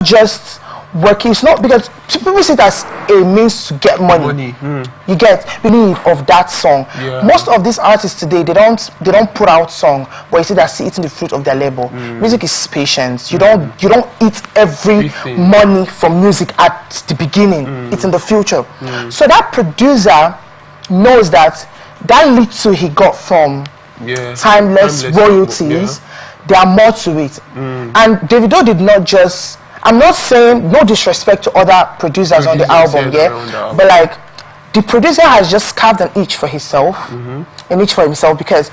just working. It's not because people see it as a means to get money. You get believe of that song. Most of these artists today, they don't put out song, but you see that eating the fruit of their labor. Music is patience. You don't eat every money from music at the beginning. It's in the future. So that producer knows that little he got from timeless royalties, there are more to it. And Davido did not just, I'm not saying no disrespect to other producers on the album, but like the producer has just carved an niche for himself, because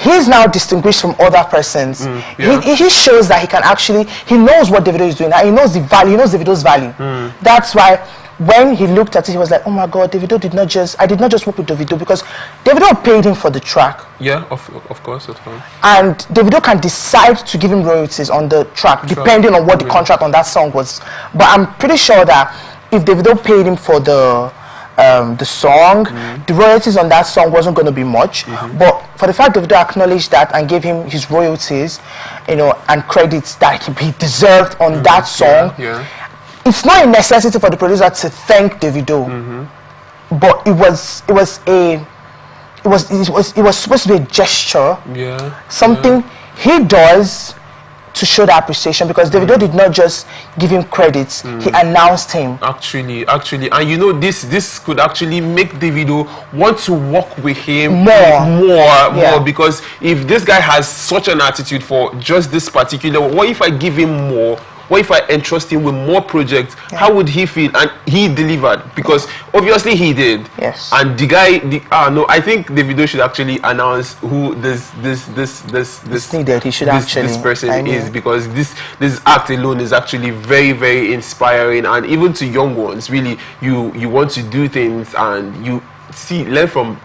he's now distinguished from other persons. He shows that he can actually, he knows what Davido is doing, he knows the value, he knows Davido's value. That's why when he looked at it, he was like, oh my God, Davido did not just, I did not just work with Davido, because Davido paid him for the track. Of course. And Davido can decide to give him royalties on the track, depending on what the contract on that song was. But I'm pretty sure that if Davido paid him for the song, the royalties on that song wasn't going to be much. But for the fact Davido acknowledged that and gave him his royalties, and credits that he deserved on that song, it's not a necessity for the producer to thank Davido, but it was supposed to be a gesture, something he does to show that appreciation, because Davido did not just give him credits, he announced him. Actually, and this could actually make Davido want to work with him more, because if this guy has such an attitude for just this particular, what if I give him more? What if I entrust him with more projects? How would he feel? And he delivered, because obviously he did. And the guy, no, I think Davido should actually announce who this person is, because this act alone is actually very, very inspiring, and even to young ones, really, you want to do things and you see, learn from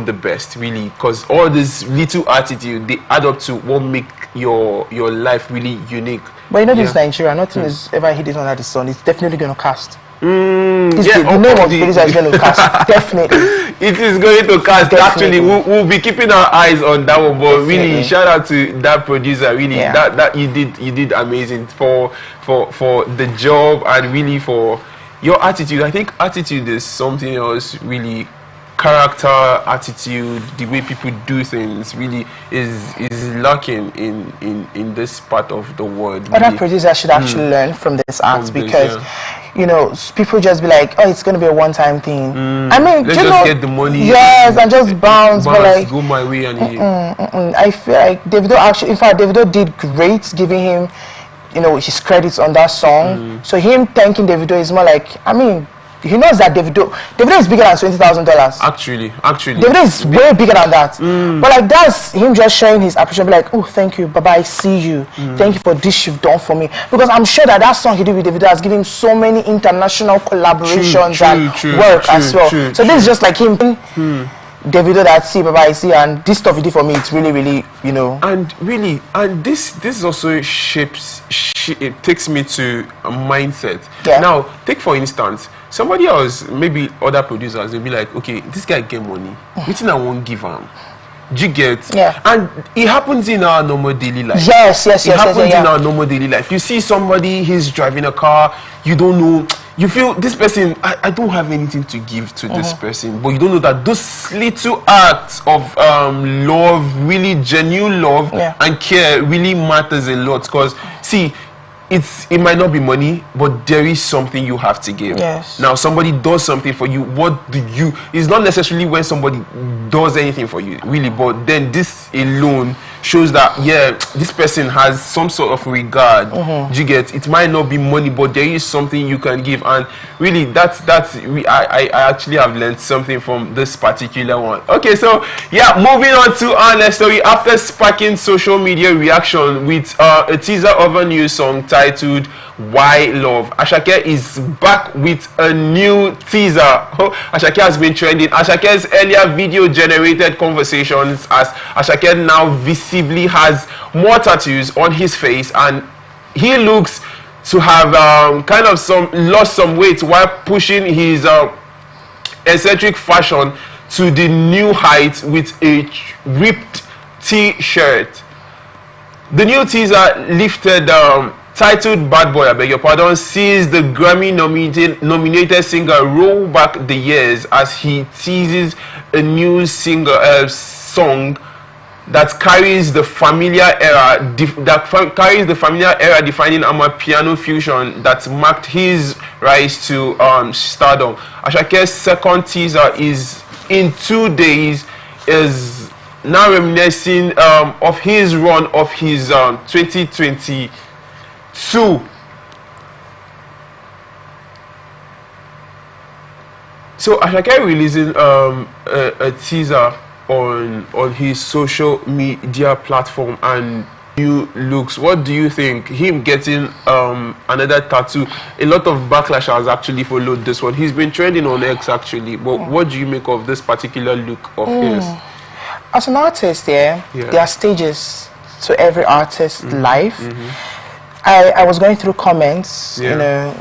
the best, really, because all this little attitude, they add up to what make your life really unique. But this is Nigeria, nothing is ever hidden under the sun. It's definitely going to cast. The name of the producer is going to cast. Definitely. It is going to cast. Definitely. Actually, we'll be keeping our eyes on that one. But really, shout out to that producer. Really, that you did amazing for the job, and really for your attitude. I think attitude is something else, really. Character, attitude, the way people do things really is lacking in this part of the world. Really. Other producers should actually learn from this act, because people just be like, oh, it's going to be a one-time thing. I mean, let's just get the money. And just bounce. But like, go my way and I feel like Davido actually, in fact, Davido did great giving him, his credits on that song. So him thanking Davido is more like, I mean, he knows that Davido is bigger than $20,000. Actually, Davido is way bigger than that. But like, that's him just showing his appreciation, be like, oh, thank you, bye-bye, see you, thank you for this you've done for me. Because I'm sure that song he did with Davido has given him so many international collaborations and work as well. So this is just like him, Davido, that see, bye-bye, see, and this stuff he did for me, it's really, really, And this also it takes me to a mindset. Now, take for instance, somebody else, maybe other producers, they'll be like, okay, this guy get money, which I won't give him. Do you get? And it happens in our normal daily life. It happens in our normal daily life. You see somebody, he's driving a car, you don't know, you feel this person, I don't have anything to give to this person, but you don't know that those little acts of love, really genuine love and care really matters a lot. Because see, it might not be money, but there is something you have to give. Now somebody does something for you, what do you, it's not necessarily when somebody does anything for you, really, but then this alone shows that this person has some sort of regard. Do you get? It might not be money, but there is something you can give, and really I actually have learned something from this particular one. Okay, so moving on to our next story. After sparking social media reaction with a teaser of a new song titled Why Love, Asake is back with a new teaser. Asake has been trending. Ashake's earlier video generated conversations, as Asake now visibly has more tattoos on his face, and he looks to have lost some weight while pushing his eccentric fashion to the new height with a ripped t-shirt. The new teaser lifted titled Bad Boy, I beg your pardon, sees the Grammy-nominated singer roll back the years as he teases a new song that carries the familiar era defining piano fusion that marked his rise to stardom. Ashake's second teaser is in 2 days, is now reminiscing of his run of his 2022. So Ashake releasing a teaser on his social media platform and new looks. What do you think? Him getting another tattoo, a lot of backlash has actually followed this one. He's been trending on X actually, but what do you make of this particular look of his? As an artist, there are stages to every artist's life. I was going through comments, you know,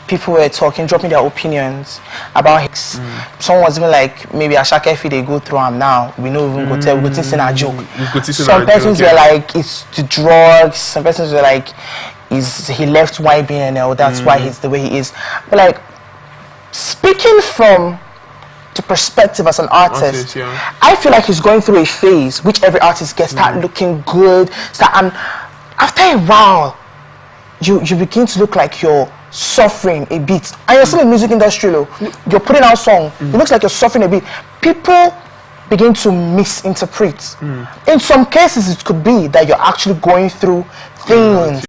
people were talking, dropping their opinions about Hicks. Someone was even like, maybe Ashake if they go through him now, we know even go tell, we go think a joke. Some persons were like, it's the drugs. Some persons were like, he left YBNL, that's why he's the way he is. But like, speaking from the perspective as an artist, I feel like he's going through a phase which every artist gets, start looking good, and after a while, you begin to look like you're suffering a bit. And you're still in the music industry, you're putting out song, it looks like you're suffering a bit. People begin to misinterpret. In some cases, it could be that you're actually going through things.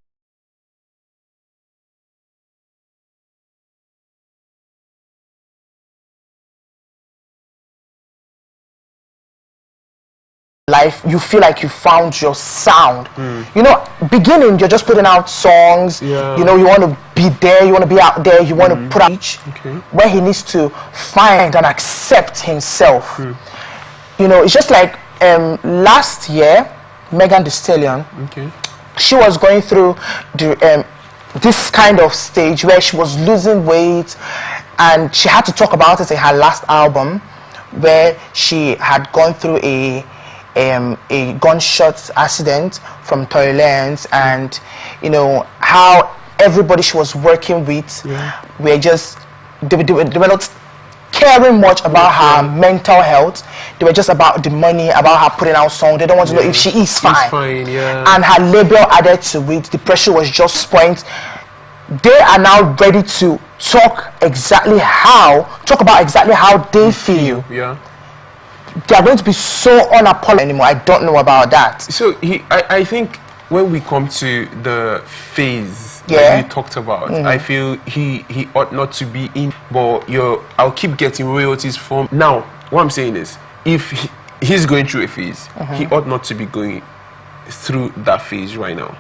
Life, you feel like you found your sound. You know, beginning, you're just putting out songs. You know, you want to be there, you want to be out there, you want to put out where he needs to find and accept himself. You know, it's just like last year, Megan Thee Stallion, she was going through the, this kind of stage where she was losing weight, and she had to talk about it in her last album, where she had gone through a gunshot accident from Toylands, and you know how everybody she was working with were just they were not caring much about her mental health. They were just about the money, about her putting out songs. They don't want to know if she is fine. And her label added to it. The pressure was just point. They are now ready to talk about exactly how they feel. They are going to be so unapologetic anymore. I don't know about that. So I think when we come to the phase that you talked about, I feel he ought not to be in, but I'll keep getting royalties from. Now, what I'm saying is, if he's going through a phase, he ought not to be going through that phase right now.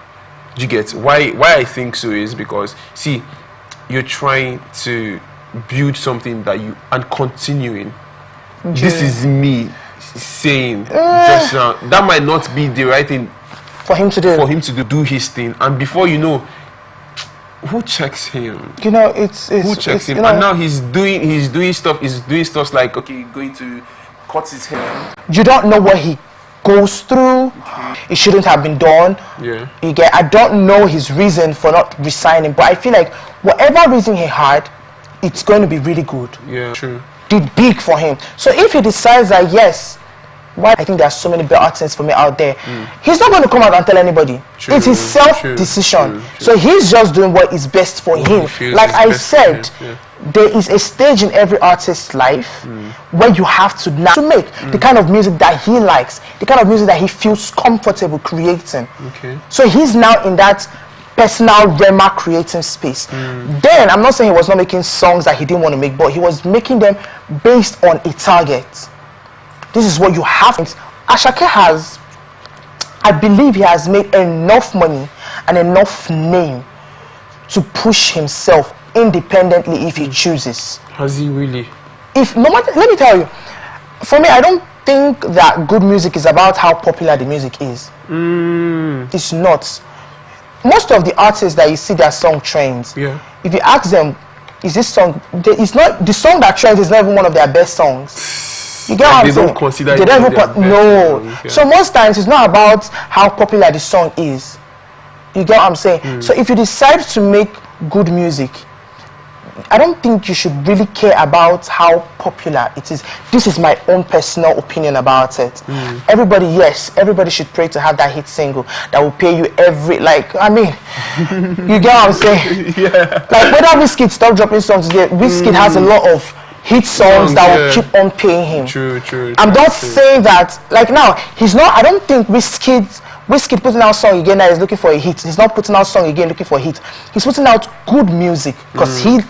Do you get why I think so? Is because, see, you're trying to build something that you and continuing. This is me saying just now. That might not be the right thing for him to do. For him to do his thing, and before you know, who checks him? You know, it's who checks him, and now he's doing stuff like, okay, going to cut his hair. You don't know what he goes through. It shouldn't have been done. You get. I don't know his reason for not resigning, but I feel like whatever reason he had, it's going to be really good. True. Did big for him. So if he decides that yes, why I think there are so many better artists for me out there, he's not going to come out and tell anybody. It's his self-decision. So he's just doing what is best for him. Like I said, there is a stage in every artist's life where you have to now make the kind of music that he likes, the kind of music that he feels comfortable creating. So he's now in that personal Rema creating space. Then I'm not saying he was not making songs that he didn't want to make, but he was making them based on a target. This is what you have. Ashake has, I believe he has made enough money and enough name to push himself independently if he chooses. Has he really? If no matter, let me tell you, for me, I don't think that good music is about how popular the music is. It's not. Most of the artists that you see their song trends, if you ask them, is this song, it's not the song that trends is not even one of their best songs. You get what I'm saying? Don't consider they don't even no. So most times it's not about how popular the song is. You get what I'm saying? So if you decide to make good music, I don't think you should really care about how popular it is. This is my own personal opinion about it. Everybody, yes, everybody should pray to have that hit single that will pay you every, like, I mean, you get what I'm saying? Yeah. Like, whether Wizkid stop dropping songs today, Wizkid has a lot of hit songs that will keep on paying him. True. I'm not saying that, like now, he's not, I don't think Wizkid putting out song again that is looking for a hit. He's not putting out song again looking for a hit. He's putting out good music because he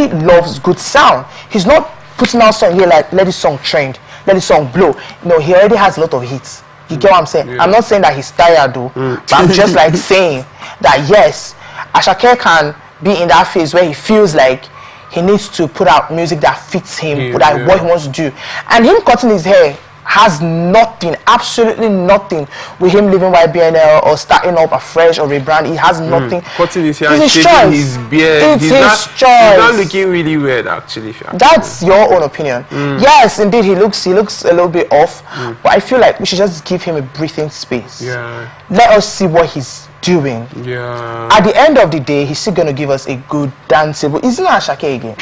loves good sound. He's not putting out song here like let this song trend, let this song blow. No, he already has a lot of hits. You get what I'm saying? I'm not saying that he's tired though, but I'm just like saying that yes, Ashake can be in that phase where he feels like he needs to put out music that fits him, that what he wants to do. And him cutting his hair has nothing, absolutely nothing with him leaving YBNL or starting up afresh or rebrand. He has nothing. Cutting his hair, it's his shaving choice. his beard. It's his choice. He's not looking really weird, actually. That's your own opinion. Yes, indeed, he looks a little bit off, but I feel like we should just give him a breathing space. Yeah. Let us see what he's doing. Yeah. At the end of the day, he's still going to give us a good danceable. Isn't that Ashake again?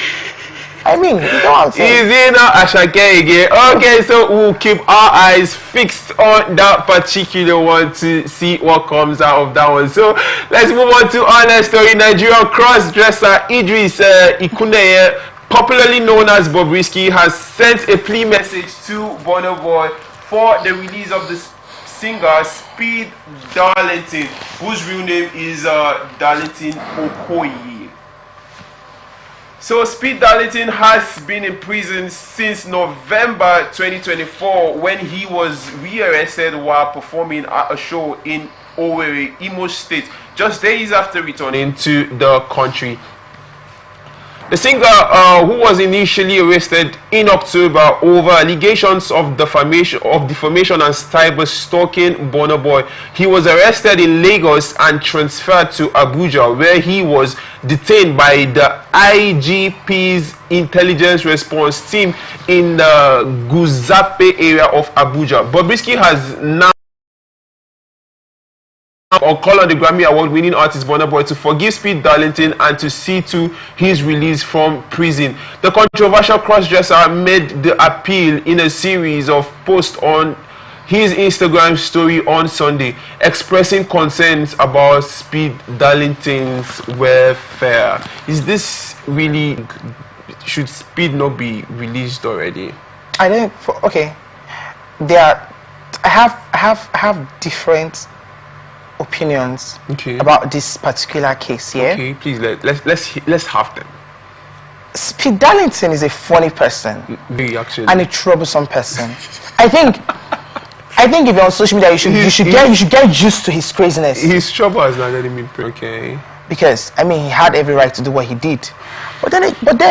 I mean, you know what I'm saying? Is it not Ashake again? Okay, so we'll keep our eyes fixed on that particular one to see what comes out of that one. So let's move on to our next story. Nigerian cross-dresser Idris Ikuneye, popularly known as Bobrisky, has sent a plea message to Burna Boy for the release of the singer Speed Darlington, whose real name is Darlington Okoye. So Speed Darlington has been in prison since November 2024 when he was rearrested while performing at a show in Owerri, Imo State, just days after returning to the country. The singer, who was initially arrested in October over allegations of defamation and cyber stalking Burna Boy, he was arrested in Lagos and transferred to Abuja, where he was detained by the IGP's intelligence response team in the Guzape area of Abuja. Bobrisky has now call on the Grammy Award-winning artist Burna Boy to forgive Speed Darlington and to see to his release from prison. The controversial cross-dresser made the appeal in a series of posts on his Instagram story on Sunday, expressing concerns about Speed Darlington's welfare. Is this really, should Speed not be released already? I don't. Okay, I have different opinions about this particular case here. Okay, please let's have them. Speed Darlington is a funny person and a troublesome person. I think if you're on social media, you should get used to his craziness. His trouble has not letting me. Okay. Because I mean, he had every right to do what he did, but then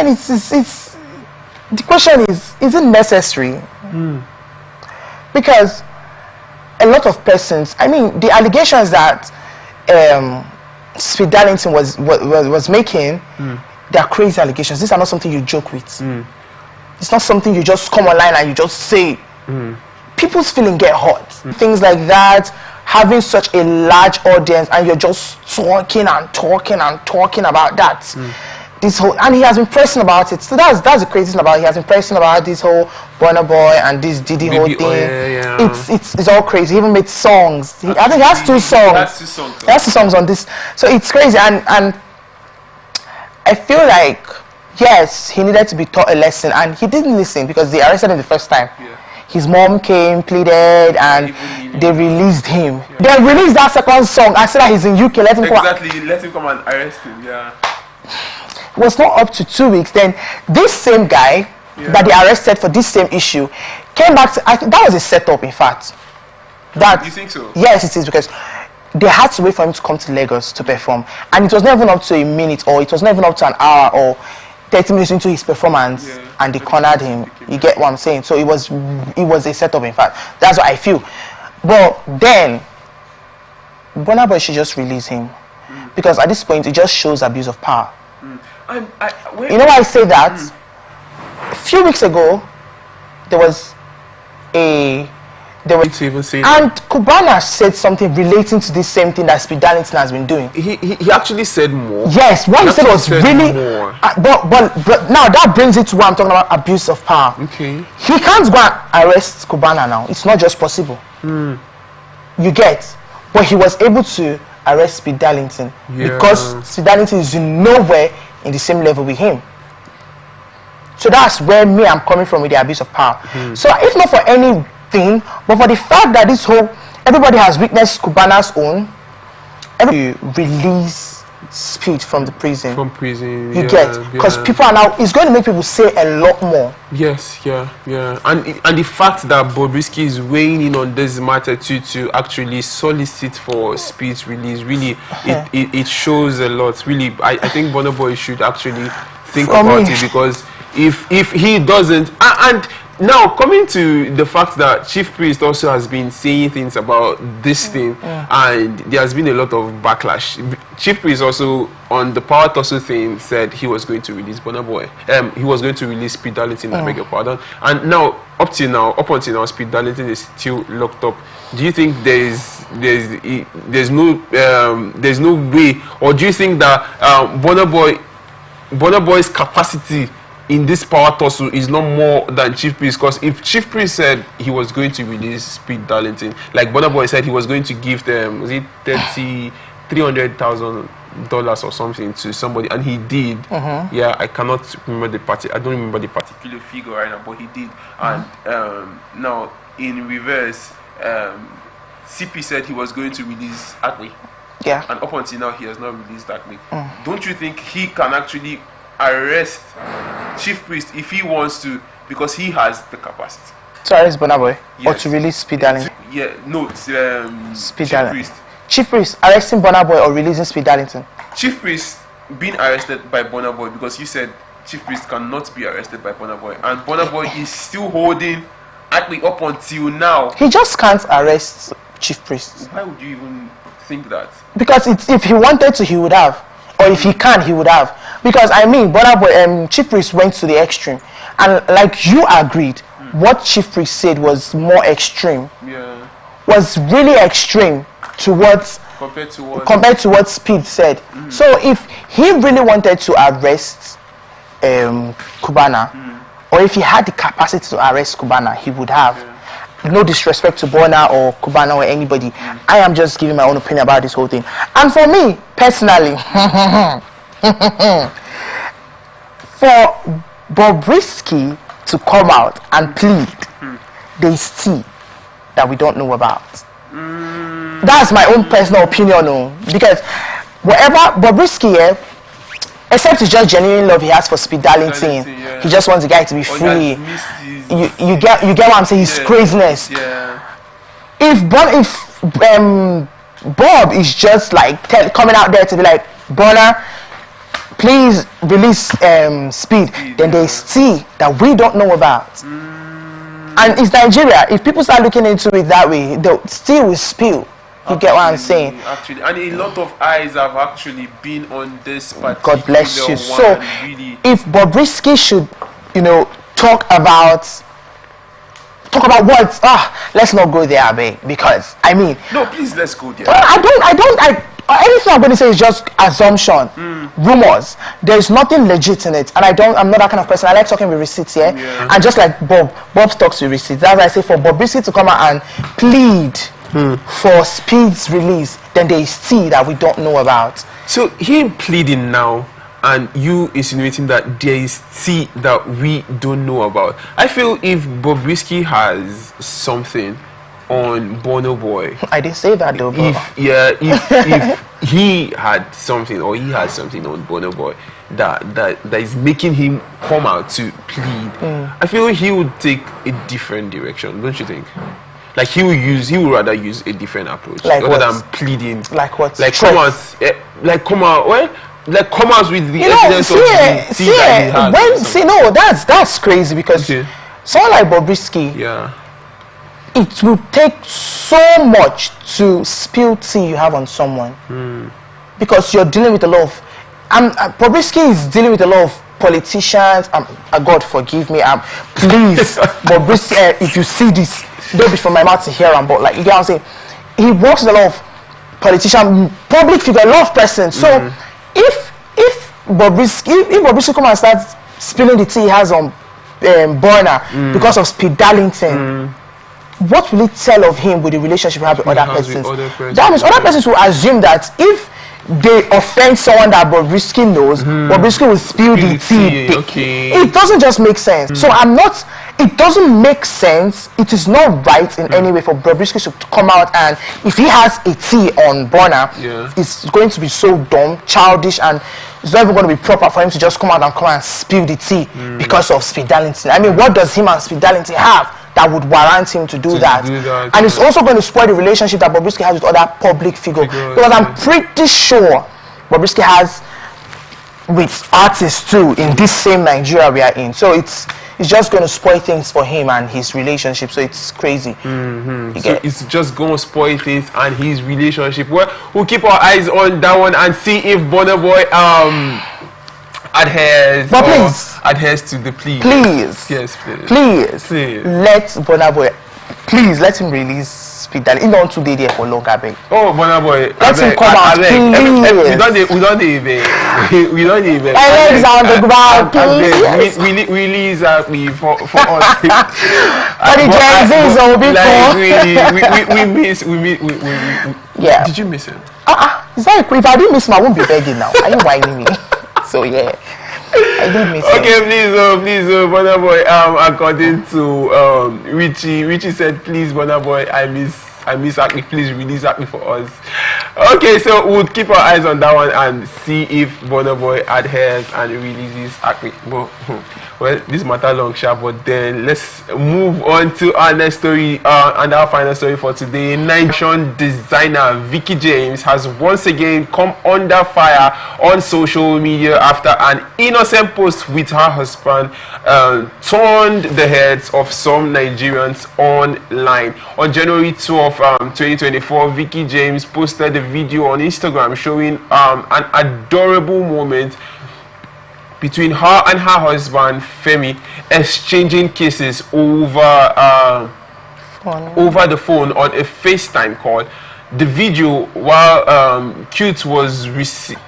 it's the question is it necessary? Because a lot of persons, I mean, the allegations that Speed Darlington was making, they are crazy allegations. These are not something you joke with. It's not something you just come online and you just say. People's feelings get hurt. Things like that, having such a large audience and you're just talking about that. This whole, and he has been pressing about it. So that's the crazy thing about it. He has been pressing about this whole Burna Boy and this Diddy whole thing. It's all crazy. He even made songs. I think he has two songs. He has two songs on this. So it's crazy, and I feel like yes, he needed to be taught a lesson, and he didn't listen because they arrested him the first time. His mom came, pleaded, and they released him. They released that second song. I said that he's in UK. Let him come. Exactly. Let him come and arrest him. Yeah. It was not up to 2 weeks. Then this same guy that they arrested for this same issue came back to, I think that was a setup, in fact. That, you think so? Yes, it is, because they had to wait for him to come to Lagos to perform, and it was not even up to a minute, or it was not even up to an hour or 30 minutes into his performance, and they cornered him. You get what I'm saying? So it was a setup, in fact. That's what I feel. But then Burna Boy should just release him, because at this point it just shows abuse of power. You know why I say that? A few weeks ago, there was a They were to even say and Cubana said something relating to this same thing that Speed Darlington has been doing. He actually said more. Yes, what he said was really more. But now that brings it to what I'm talking about, abuse of power. Okay. He can't go and arrest Cubana now. It's not just possible. You get, but he was able to arrest Speed Darlington because Speed Darlington is nowhere in the same level with him. So that's where I'm coming from with the abuse of power. So if not for anything, but for the fact that everybody has witnessed Cubana's own, everybody release Speed from the prison. From prison, you get, because people are now, it's going to make people say a lot more. Yes, and the fact that Bobrisky is weighing in on this matter to actually solicit for Speed's release, really, it shows a lot. Really, I think Burna Boy should actually think about it, because if he doesn't, and now coming to the fact that Chief Priest also has been saying things about this thing, and there has been a lot of backlash. Chief Priest also on the Power Tussle thing said he was going to release Burna Boy. He was going to release Speed Darlington, I beg your pardon. And now up until now, Speed Darlington is still locked up. Do you think there's no way, or do you think that Burna Boy's capacity in this Power Tussle is not more than Chief Priest? Because if Chief Priest said he was going to release Speed Darlington, like Burna Boy said he was going to give them, was it $300,000 or something to somebody, and he did. Yeah, I cannot remember I don't remember the particular figure right now, but he did. And now in reverse, CP said he was going to release Acme. Yeah. And up until now, he has not released Acme. Don't you think he can actually arrest Chief Priest if he wants to, because he has the capacity to arrest Burna Boy? Yes. Or to release Speed Darlington? Yeah, no, Speed Darlington. Chief Priest arresting Burna Boy or releasing Speed Darlington? Chief Priest being arrested by Burna Boy, because you said Chief Priest cannot be arrested by Burna Boy, and Burna Boy is still holding Acme up until now. He just can't arrest Chief Priest. Why would you even think that? Because if he wanted to, he would have. Or if he can, he would have. Because I mean, Burna Boy, Chief Priest went to the extreme, and like you agreed, what Chief Priest said was more extreme. Yeah. Was really extreme to what compared to what Speed said. So if he really wanted to arrest Cubana, or if he had the capacity to arrest Cubana, he would have. No disrespect to Burna or Cubana or anybody. I am just giving my own opinion about this whole thing. And for me personally, for Bobrisky to come out and plead, there is tea that we don't know about. That's my own personal opinion, because whatever Bobrisky, except it's just genuine love he has for Speed Darlington, he just wants the guy to be free. You get what I'm saying? His craziness. If Bob is just like coming out there to be like, Burna, please release Speed, then there's tea that we don't know about. And it's Nigeria. If people start looking into it that way, the tea will spill. You get what I'm saying? Actually, and a lot of eyes have actually been on this particular God bless you. So, really, if Bobrisky should, talk about what? Let's not go there, babe. Because I mean, no, please, let's go there. Anything I'm going to say is just assumption, rumors. There's nothing legit in it, and I'm not that kind of person. I like talking with receipts, and just like Bob talks with receipts. That's why I say for Bobrisky to come out and plead for Speed's release, then there is tea that we don't know about. So him pleading now, and you insinuating that there is tea that we don't know about. I feel if Bobrisky has something on Burna Boy, I didn't say that though. If he had something, or he has something on Burna Boy that is making him come out to plead, I feel he would take a different direction, don't you think? Like he would rather use a different approach, like rather than pleading. Like what? Like come out with the evidence of the thing that he has. That's crazy, because someone like Bobrisky, it will take so much to spill tea you have on someone, because you're dealing with a lot of. Bobrisky is dealing with a lot of politicians, God forgive me, please, Bobrisky, if you see this, don't be from my mouth to hear him, but like, you get what I'm saying, he works with a lot of politicians, public figure, a lot of persons. So if Bobrisky come and start spilling the tea he has on Burner because of speed Darlington, what will it tell of him with the relationship he has with other persons? That means other persons will assume that if they offend someone that Bobrisky knows, Bobrisky will spill the tea. It doesn't just make sense. So it doesn't make sense. It is not right in any way for Bobrisky to come out, and if he has a tea on Burner, it's going to be so dumb, childish, and it's not even going to be proper for him to just come out and spill the tea because of Speed Darlington. I mean, what does him and Speed Darlington have that would warrant him to do that? And it's also going to spoil the relationship that Bobrisky has with other public figures. Because I'm pretty sure Bobrisky has with artists too in this same Nigeria we are in. So it's just going to spoil things for him and his relationship. So it's crazy. So it's just going to spoil things and his relationship. Well, we'll keep our eyes on that one and see if Burna Boy adheres to the plea. Please. Yes, please. Let Burna Boy, please let him release Speed Darlington. He don't today there for long, I beg. Oh, Burna Boy, let him come out, please. We don't even. My legs are on the ground, please. Release me for us. For the Genz will be cool. Yeah. Did you miss him? Is that if I didn't miss him, I won't be begging now. Are you whining me? So yeah, I did miss him. Okay, please, Burna Boy. According to Richie said, please, Burna Boy, I miss Acme. Please release Acme for us. Okay, so we'll keep our eyes on that one and see if Burna Boy adheres and releases Acme. Well, this matter long sharp, but then let's move on to our next story and our final story for today. Nigerian designer Vicky James has once again come under fire on social media after an innocent post with her husband turned the heads of some Nigerians online. On January 12, 2024, Vicky James posted a video on Instagram showing an adorable moment between her and her husband Femi exchanging kisses over the phone on a FaceTime call. The video, while cute, was received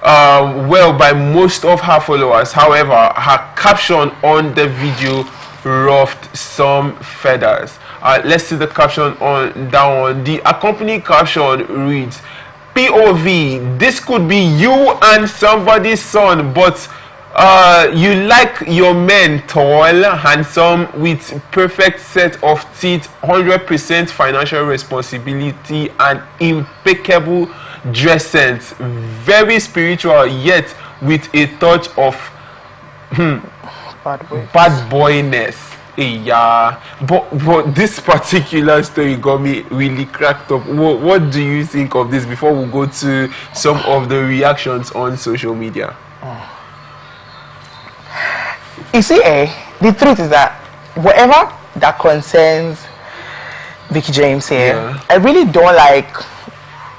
well by most of her followers. However, her caption on the video ruffled some feathers. Let's see the caption on that one. The accompanying caption reads, POV, this could be you and somebody's son, but you like your men tall, handsome, with perfect set of teeth, 100% financial responsibility, and impeccable dress sense. Very spiritual, yet with a touch of bad boyness. Yeah, but this particular story got me really cracked up. What do you think of this before we go to some of the reactions on social media? You see, the truth is that whatever that concerns Vicky James here, I really don't like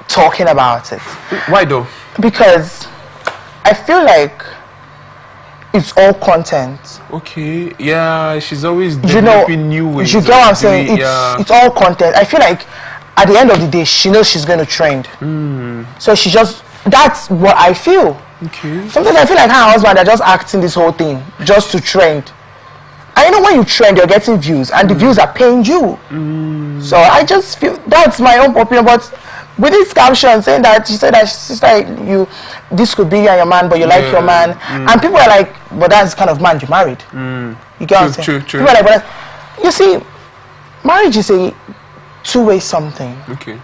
talking about it. Why though? Because I feel like it's all content. Okay, yeah, she's always developing new ways. You get what I'm saying? It's all content. I feel like at the end of the day, she knows she's going to trend. So she just, that's what I feel. Okay. Sometimes I feel like her husband are just acting this whole thing just to trend. And you know, when you trend, you're getting views, and the views are paying you. So I just feel that's my own opinion. But with this caption saying that she said that sister, this could be you and your man, but you like your man, and people are like, but that's the kind of man you married. You get what I'm saying? True. People are like, but you see, marriage is a two-way something. Okay.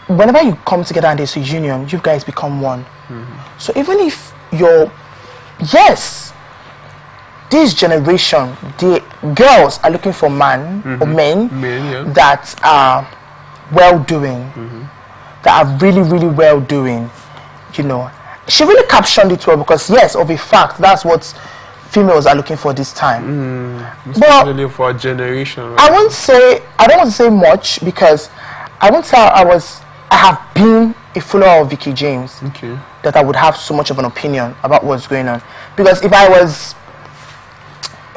Whenever you come together and there's a union, you guys become one. So even if this generation, the girls are looking for men that are well-doing, that are really, really well-doing, you know. She really captioned it well because, yes, of a fact, that's what females are looking for this time. Especially for a generation. Right? I don't want to say much because I won't say I have been a follower of Vicky James that I would have so much of an opinion about what's going on. Because if I was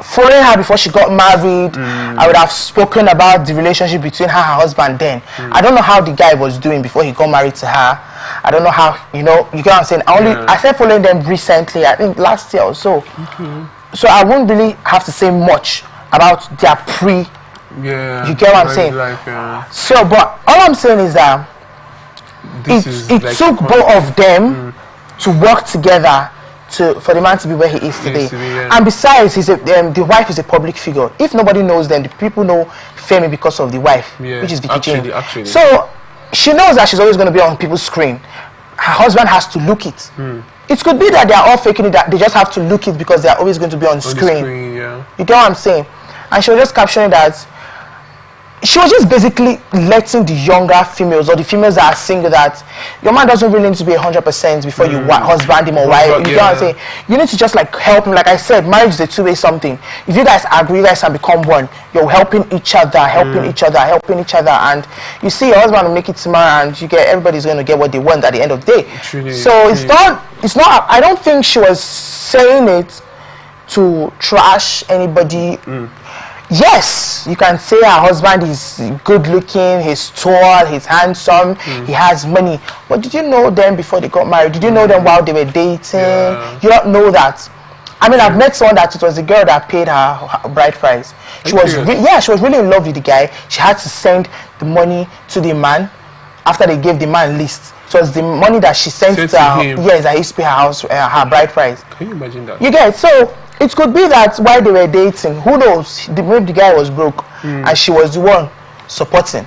following her before she got married, I would have spoken about the relationship between her and her husband then. I don't know how the guy was doing before he got married to her. I don't know how, you know, you get what I'm saying. I started following them recently, I think last year or so. So I won't really have to say much about their you get what I'm saying? So, but all I'm saying is that it took both of them to work together for the man to be where he is today. And besides, the wife is a public figure. If nobody knows them, the people know Femi because of the wife, which is Vicky James. So she knows that she's always going to be on people's screen. Her husband has to look it. It could be that they are all faking it, that they just have to look it because they are always going to be on screen. You get what I'm saying? And she was just capturing that. She was just basically letting the younger females or the females that are single that your man doesn't really need to be 100% before you husband him or wife. You know what I'm saying? You need to just like help him. Like I said, marriage is a two-way something. If you guys agree, you guys can become one. You're helping each other, helping each other, and you see your husband will make it tomorrow, and you get everybody's going to get what they want at the end of the day. So it's not. I don't think she was saying it to trash anybody. Yes, you can say her husband is good looking, he's tall, he's handsome, he has money. But did you know them before they got married? Did you know them while they were dating? You don't know that. I mean, I've met someone that it was the girl that paid her bride price. She was she was really in love with the guy. She had to send the money to the man after they gave the man list. So it's the money that she sent to him. Yes, that he used to pay her bride price. Can you imagine that? You get it? So it could be that while they were dating, who knows, maybe the guy was broke and she was the one supporting.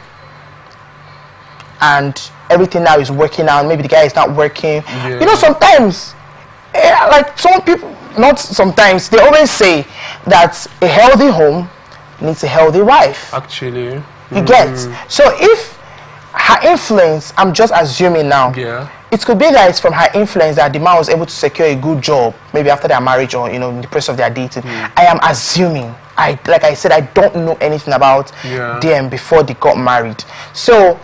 And everything now is working out. Maybe the guy is not working. You know, sometimes, like some people, not sometimes, they always say that a healthy home needs a healthy wife. Actually. You get? So if her influence, I'm just assuming now, it could be that it's from her influence that the man was able to secure a good job, maybe after their marriage or, you know, in the process of their dating. I am assuming. Like I said, I don't know anything about them before they got married. So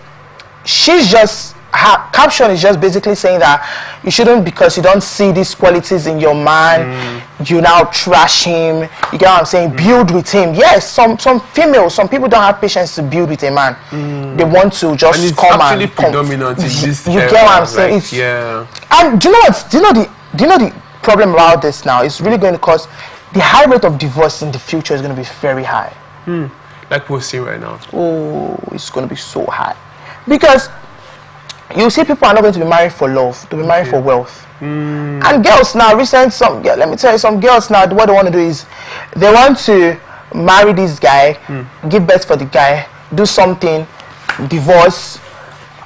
she's just, her caption is just basically saying that you shouldn't, because you don't see these qualities in your man, you now trash him. You get what I'm saying? Build with him. Yes, some females, some people don't have patience to build with a man. They want to just and it's come actually predominant in this you get what I'm saying? Like, and do you know what? Do you know the problem about this now? It's really going to cause the high rate of divorce in the future is going to be very high. Like we're seeing right now. Oh, it's going to be so high because you see people are not going to be married for love, to be married for wealth. And girls now, let me tell you, some girls now, what they want to do is they want to marry this guy, give birth for the guy, do something, divorce,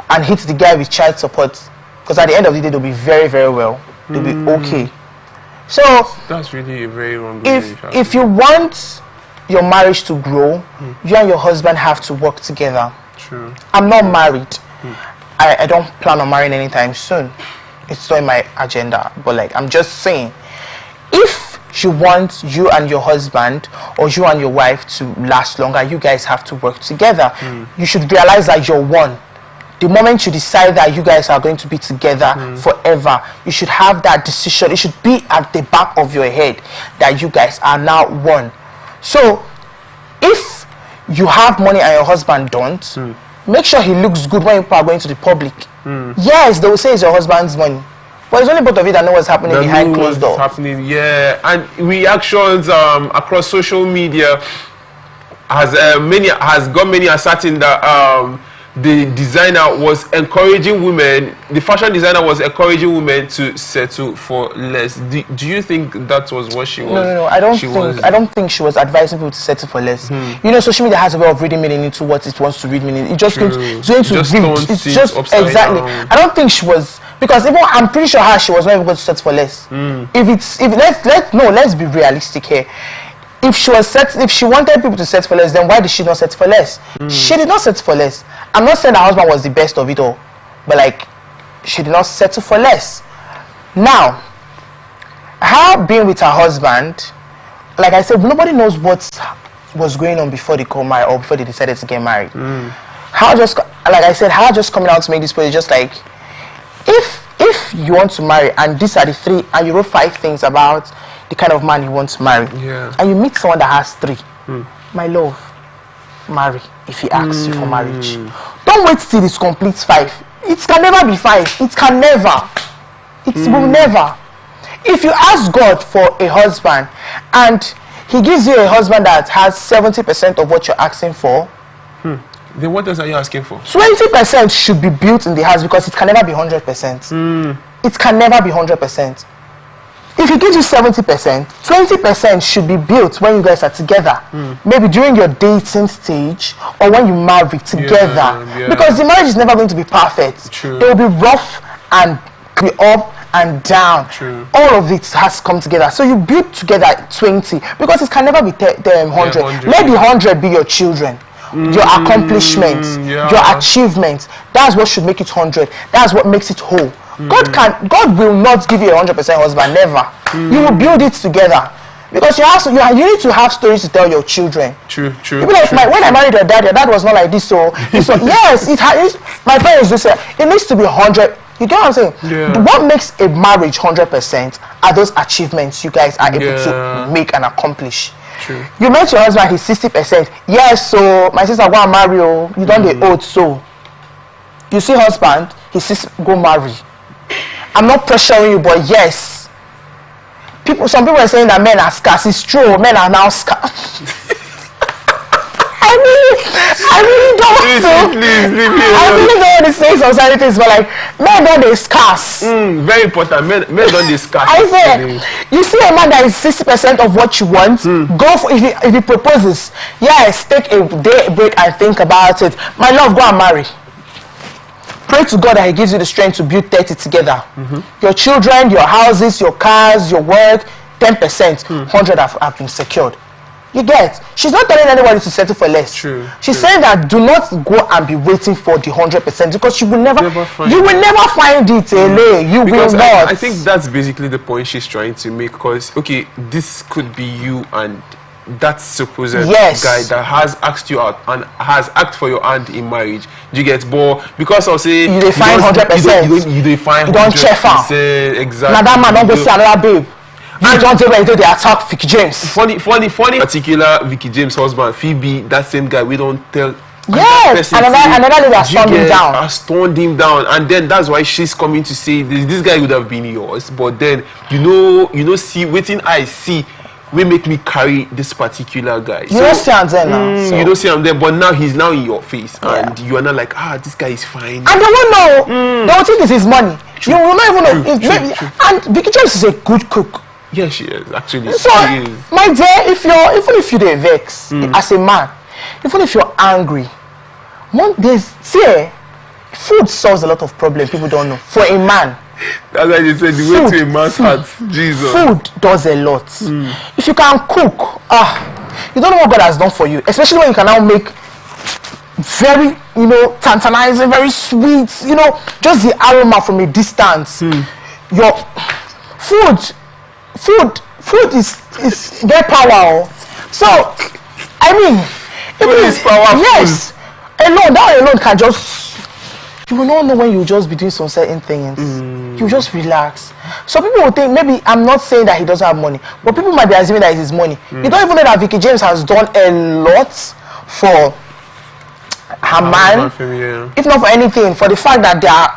and hit the guy with child support. Because at the end of the day, they'll be very, very well. They'll be okay. So that's really a very wrong if you want your marriage to grow, you and your husband have to work together. True. I'm not married. I don't plan on marrying anytime soon. It's not in my agenda. But like, I'm just saying, if you want you and your husband or you and your wife to last longer, you guys have to work together. You should realize that you're one. The moment you decide that you guys are going to be together forever, you should have that decision. It should be at the back of your head that you guys are now one. So if you have money and your husband don't, make sure he looks good when people are going to the public. Yes, they will say it's your husband's money, but it's only both of you that know what's happening behind closed doors. And reactions across social media has got many asserting that the designer was encouraging women, the fashion designer was encouraging women to settle for less. Do you think that was what she was? No. I don't think she was advising people to settle for less. You know, social media has a way of reading meaning into what it wants to read meaning. It just going to read. It's just exactly. I don't think she was, because even I'm pretty sure she was not even going to settle for less. Let's be realistic here. If she wanted people to settle for less, then why did she not settle for less? She did not settle for less. I'm not saying her husband was the best of it all, but like, she did not settle for less. Now, her being with her husband, like I said, nobody knows what was going on before they got married or before they decided to get married. How just, like I said, how just coming out to make this point is just like, if you want to marry, and these are the 3, and you wrote 5 things about the kind of man you want to marry, and you meet someone that has 3, my love, marry if he asks you for marriage. Don't wait till it's complete 5. It can never be 5. It can never. It will never. If you ask God for a husband and he gives you a husband that has 70% of what you're asking for, then what else are you asking for? 20% should be built in the house, because it can never be 100%. It can never be 100%. If he gives you 70%, 20% should be built when you guys are together. Maybe during your dating stage, or when you marry together. Because the marriage is never going to be perfect. It will be rough and be up and down. All of it has come together. So you build together 20, because it can never be 100. Let the 100 be your children, your accomplishments, your achievements. That's what should make it 100. That's what makes it whole. God will not give you a 100% husband, never. You will build it together, because you need to have stories to tell your children. True. Like when I married your dad was not like this. So yes, my parents just said it needs to be 100. You get what I'm saying? What makes a marriage 100% are those achievements you guys are able to make and accomplish. You met your husband, he's 60%. Yes, so my sister, go and marry. You don't get old, so you see husband, he says go marry. I'm not pressuring you, but yes, some people are saying that men are scarce. It's true, men are now scarce. I really don't want to. I really don't want to say some certain things, but like, men don't they scarce. Very important. Men don't they scarce. I said, you see a man that is 60% of what you want, go for, if he proposes, yes, take a day break and think about it. My love, go and marry. Pray to God that he gives you the strength to build 30 together. Your children, your houses, your cars, your work, 10%, 100 have been secured. You get? She's not telling anybody to settle for less. She's saying that do not go and be waiting for the 100%, because you will never find it. You will not. I think that's basically the point she's trying to make, because okay, this could be you and that supposed guy that has asked you out and has asked for your hand in marriage. You get? But because I'll say you define 100%, you define 100%. You don't check out. Exactly. Now that man don't go see another babe. And don't tell me they attack Vicky James. Funny. Particular Vicky James husband, Phoebe, that same guy. We don't tell. Yes, another lady has turned him down. Has turned him down, and then that's why she's coming to say this guy would have been yours. But then see, waiting I see. Will make me carry this particular guy. You don't see him there now. You don't see him there, but now he's now in your face, and you are not like, this guy is fine. And they won't know. They will think it's his money. You will not even know. And Vicky James is a good cook. Yes, she is actually. So, my dear, even if you're vex as a man, even if you're angry, food solves a lot of problems people don't know. For a man. That's why they say the way to a man's heart. Jesus. Food does a lot. If you can cook, you don't know what God has done for you. Especially when you can now make very, tantalizing, very sweet, just the aroma from a distance. Your food is get power. So, I mean, food is powerful. Yes. That alone can just. You will not know when you just be doing some certain things. You just relax. So people will think, maybe I'm not saying that he doesn't have money, but people might be assuming that it's his money. You don't even know that Vicky James has done a lot for her man, if not for anything, for the fact that they are.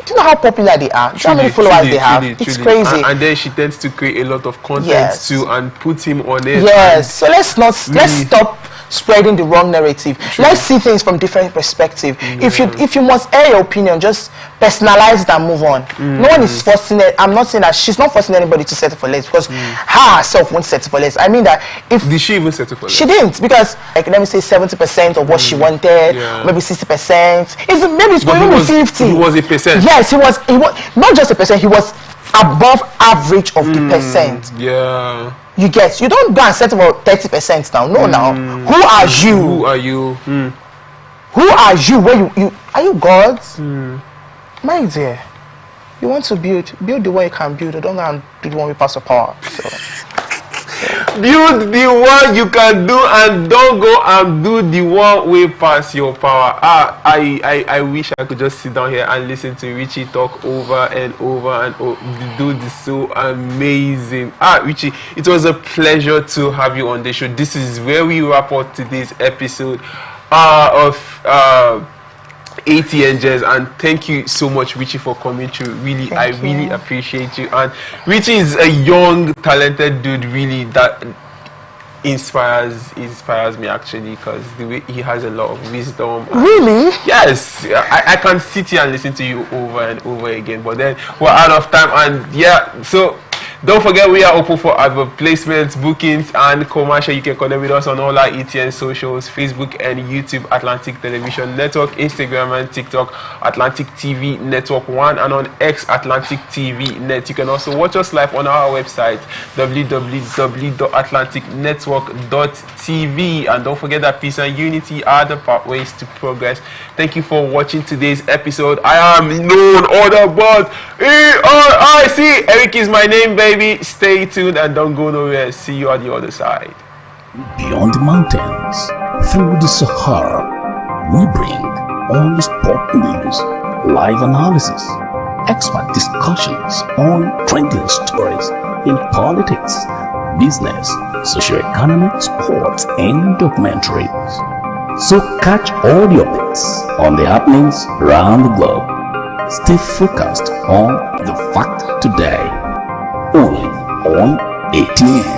Do you know how popular they are? Do you know how many followers they have? It's crazy. And then she tends to create a lot of content too and put him on it. Yes. So let's stop spreading the wrong narrative. Let's see things from different perspective. If you must air your opinion, just personalize it and move on. No one is forcing it. I'm not saying that she's not forcing anybody to settle for less, because her herself won't settle for less. I mean that did she even settle for less? She didn't, because let me say 70% of what she wanted, maybe 60%. Maybe it's going to be 50. He was a percent. Yes, he was not just a percent. He was above average of the percent. Yeah. You get? You don't go and settle for 30% now. No, now. Who are you? Who are you? Who are you? Where are you God? My dear, you want to build the way you can build. Don't go and do the one with pass your power. So. Build the one you can do and don't go and do the one way past your power. I wish I could just sit down here and listen to Richie talk over and over and do this so amazing. Richie, it was a pleasure to have you on the show. This is where we wrap up today's episode of ATN Genz, and thank you so much, Richie, for coming through. Really, I really appreciate you. And Richie is a young, talented dude, really, that inspires me actually, because the way he has a lot of wisdom. Really? Yes, I can sit here and listen to you over and over again, but then we're out of time, and yeah, so don't forget we are open for advert placements, bookings, and commercial. You can connect with us on all our ETN socials, Facebook and YouTube, Atlantic Television Network, Instagram and TikTok, Atlantic TV Network 1, and on X, Atlantic TV Net. You can also watch us live on our website, www.atlanticnetwork.tv. And don't forget that peace and unity are the pathways to progress. Thank you for watching today's episode. I am known other but E-R-I-C. Eric is my name, baby. Stay tuned and don't go nowhere. See you on the other side. Beyond the mountains, through the Sahara, we bring all the sport news, live analysis, expert discussions on trending stories in politics, business, socio-economic, sports, and documentaries. So catch all the updates on the happenings around the globe. Stay focused on the fact today. Only on ATN.